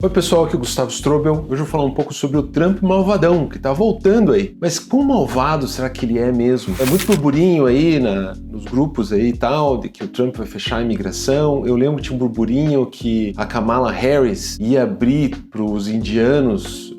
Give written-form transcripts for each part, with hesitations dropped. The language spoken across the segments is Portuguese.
Oi pessoal, aqui é o Gustavo Strobel. Hoje eu vou falar um pouco sobre o Trump malvadão, que tá voltando aí. Mas quão malvado será que ele é mesmo? É muito burburinho aí nos grupos aí e tal, de que o Trump vai fechar a imigração. Eu lembro que tinha um burburinho que a Kamala Harris ia abrir para os indianos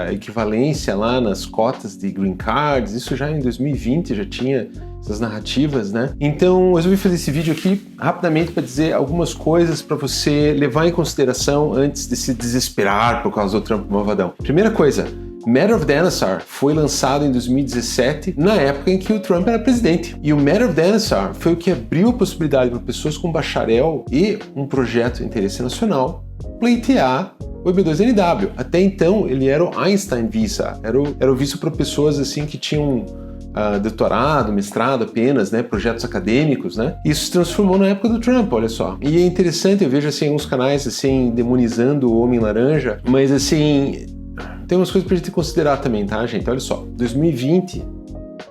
a equivalência lá nas cotas de green cards. Isso já em 2020 já tinha essas narrativas, né? Então, eu resolvi fazer esse vídeo aqui rapidamente para dizer algumas coisas para você levar em consideração antes de se desesperar por causa do Trump malvadão. Primeira coisa, Matter of Danossar foi lançado em 2017, na época em que o Trump era presidente. E o Matter of Danossar foi o que abriu a possibilidade para pessoas com bacharel e um projeto de interesse nacional pleitear o EB2NW. Até então, ele era o Einstein Visa, era o visto para pessoas assim que tinham doutorado, mestrado apenas, né, projetos acadêmicos, né? Isso se transformou na época do Trump, olha só. E é interessante, eu vejo assim uns canais assim demonizando o Homem Laranja, mas assim tem umas coisas pra gente considerar também, tá, gente? Olha só, 2020,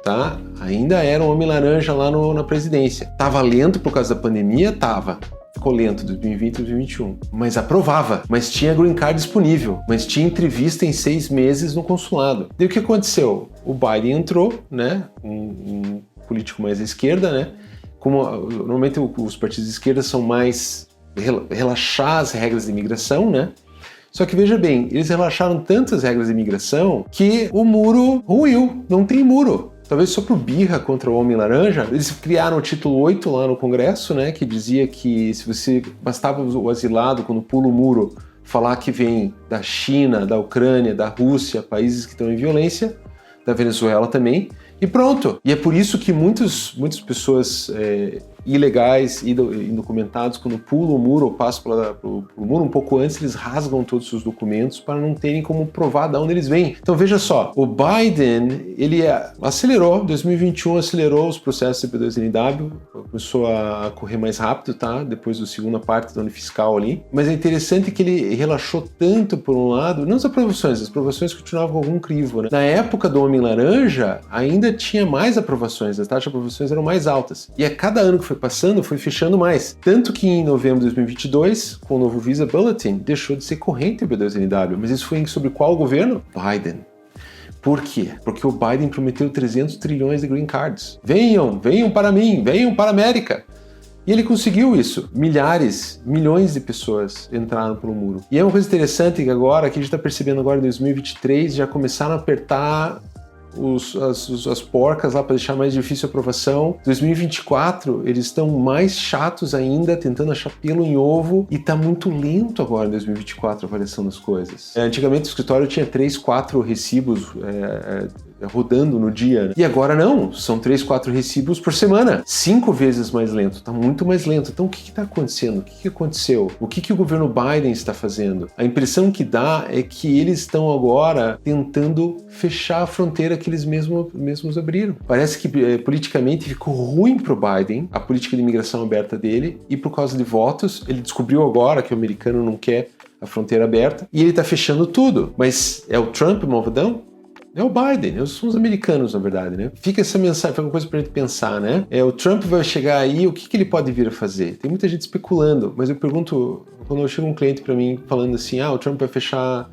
tá? Ainda era um Homem Laranja lá na presidência. Tava lento por causa da pandemia? Tava. Ficou lento 2020 e 2021, mas aprovava, mas tinha green card disponível, mas tinha entrevista em 6 meses no consulado. E o que aconteceu? O Biden entrou, né, um político mais à esquerda, né, como normalmente os partidos de esquerda são mais relaxar as regras de imigração, né, só que veja bem, eles relaxaram tantas regras de imigração que o muro ruiu, não tem muro. Talvez só por birra contra o Homem Laranja, eles criaram o título 8 lá no Congresso, né, que dizia que se você bastava o asilado, quando pula o muro, falar que vem da China, da Ucrânia, da Rússia, países que estão em violência, da Venezuela também, e pronto. E é por isso que muitas pessoas ilegais e indocumentados, quando pulam o muro ou passam pelo muro um pouco antes, eles rasgam todos os documentos para não terem como provar de onde eles vêm. Então veja só, o Biden, ele acelerou, 2021 acelerou os processos do CP2NW, começou a correr mais rápido, tá? Depois da segunda parte do ano fiscal ali. Mas é interessante que ele relaxou tanto por um lado, não as aprovações continuavam com algum crivo, né? Na época do Homem Laranja, ainda tinha mais aprovações, as taxas de aprovações eram mais altas. E a cada ano que foi passando, foi fechando mais. Tanto que em novembro de 2022, com o novo Visa Bulletin, deixou de ser corrente o EB2NW. Mas isso foi sobre qual governo? Biden. Por quê? Porque o Biden prometeu 300 trilhões de green cards. Venham para mim, venham para a América. E ele conseguiu isso. Milhões de pessoas entraram pelo muro. E é uma coisa interessante que agora, que a gente está percebendo agora em 2023, já começaram a apertar as porcas lá para deixar mais difícil a aprovação. 2024, eles estão mais chatos ainda, tentando achar pelo em ovo, e tá muito lento agora em 2024 a avaliação das coisas. Antigamente o escritório tinha 3, 4 recibos rodando no dia, né? E agora não, são 3, 4 recibos por semana, 5 vezes mais lento, tá muito mais lento. Então o que está acontecendo? O que aconteceu? O que o governo Biden está fazendo? A impressão que dá é que eles estão agora tentando fechar a fronteira que eles mesmos abriram. Parece que politicamente ficou ruim pro Biden a política de imigração aberta dele, e por causa de votos, ele descobriu agora que o americano não quer a fronteira aberta e ele tá fechando tudo. Mas é o Trump malvadão? É o Biden, são os americanos, na verdade, né? Fica essa mensagem, fica uma coisa pra gente pensar, né? O Trump vai chegar aí, o que ele pode vir a fazer? Tem muita gente especulando, mas eu pergunto, quando chega um cliente pra mim falando assim, o Trump vai fechar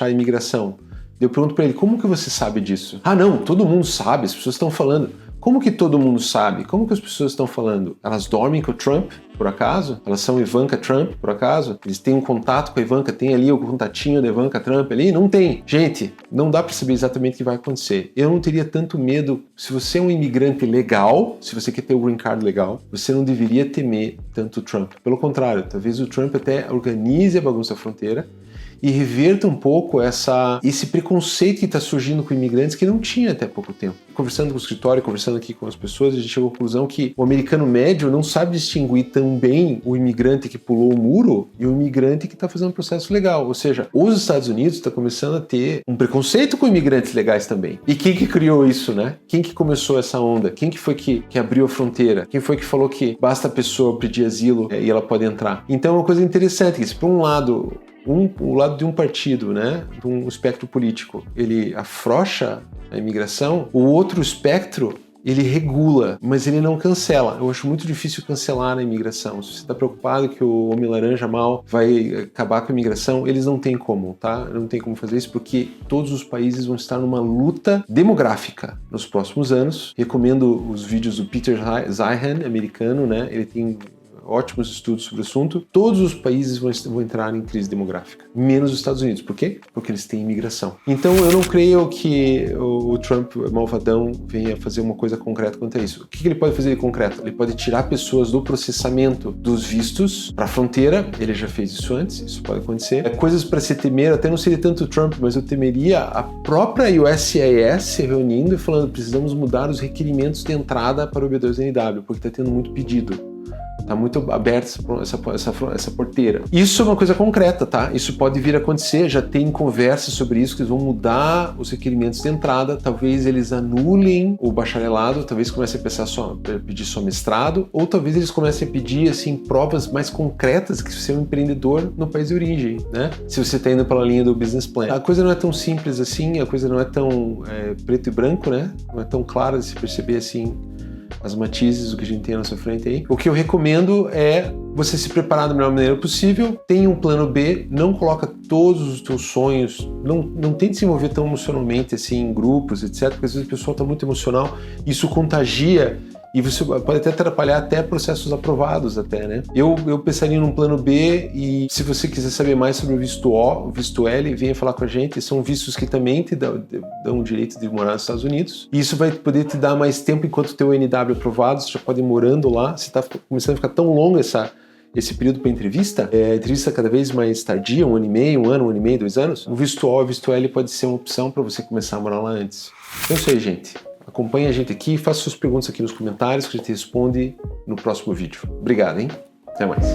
a imigração. Eu pergunto pra ele, como que você sabe disso? Não, todo mundo sabe, as pessoas estão falando. Como que todo mundo sabe? Como que as pessoas estão falando? Elas dormem com o Trump, por acaso? Elas são Ivanka Trump, por acaso? Eles têm um contato com a Ivanka? Tem ali o contatinho da Ivanka Trump ali? Não tem. Gente, não dá para saber exatamente o que vai acontecer. Eu não teria tanto medo. Se você é um imigrante legal, se você quer ter o green card legal, você não deveria temer tanto o Trump. Pelo contrário, talvez o Trump até organize a bagunça da fronteira e reverta um pouco esse preconceito que está surgindo com imigrantes que não tinha até pouco tempo. Conversando com o escritório, conversando aqui com as pessoas, a gente chegou à conclusão que o americano médio não sabe distinguir tão bem o imigrante que pulou o muro e o imigrante que está fazendo um processo legal. Ou seja, os Estados Unidos estão começando a ter um preconceito com imigrantes legais também. E quem que criou isso, né? Quem que começou essa onda? Quem que foi que abriu a fronteira? Quem foi que falou que basta a pessoa pedir asilo e ela pode entrar? Então é uma coisa interessante, que se por um lado o lado de um partido, né, de um espectro político, ele afrouxa a imigração, o outro espectro ele regula, mas ele não cancela. Eu acho muito difícil cancelar a imigração. Se você está preocupado que o Homem-Laranja mal vai acabar com a imigração, eles não têm como, tá? Não tem como fazer isso porque todos os países vão estar numa luta demográfica nos próximos anos. Recomendo os vídeos do Peter Zeihan, americano, né? Ele tem ótimos estudos sobre o assunto. Todos os países vão entrar em crise demográfica, menos os Estados Unidos. Por quê? Porque eles têm imigração. Então eu não creio que o Trump, malvadão, venha fazer uma coisa concreta quanto a isso. O que ele pode fazer de concreto? Ele pode tirar pessoas do processamento dos vistos para a fronteira. Ele já fez isso antes, isso pode acontecer. Coisas para se temer, até não seria tanto o Trump, mas eu temeria a própria USCIS se reunindo e falando: precisamos mudar os requerimentos de entrada para o B2NW, porque está tendo muito pedido. Tá muito aberta essa porteira. Isso é uma coisa concreta, tá? Isso pode vir a acontecer, já tem conversas sobre isso, que eles vão mudar os requerimentos de entrada, talvez eles anulem o bacharelado, talvez comecem a pedir só mestrado, ou talvez eles comecem a pedir, assim, provas mais concretas que você é um empreendedor no país de origem, né? Se você tá indo pela linha do business plan. A coisa não é tão simples assim, a coisa não é tão preto e branco, né? Não é tão clara de se perceber, assim, as matizes do que a gente tem na nossa frente aí. O que eu recomendo é você se preparar da melhor maneira possível, tenha um plano B, não coloca todos os teus sonhos, não tente se envolver tão emocionalmente assim em grupos, etc, porque às vezes o pessoal está muito emocional, isso contagia e você pode até atrapalhar até processos aprovados até, né? Eu pensaria num plano B e se você quiser saber mais sobre o visto O, o visto L, venha falar com a gente. São vistos que também te dão o direito de morar nos Estados Unidos. E isso vai poder te dar mais tempo enquanto o teu NW é aprovado, você já pode ir morando lá. Você está começando a ficar tão longo esse período para entrevista, entrevista cada vez mais tardia, 1 ano e meio, 1 ano e meio, 2 anos, o visto O, o visto L pode ser uma opção para você começar a morar lá antes. Então é isso aí, gente. Acompanhe a gente aqui, faça suas perguntas aqui nos comentários que a gente responde no próximo vídeo. Obrigado, hein? Até mais.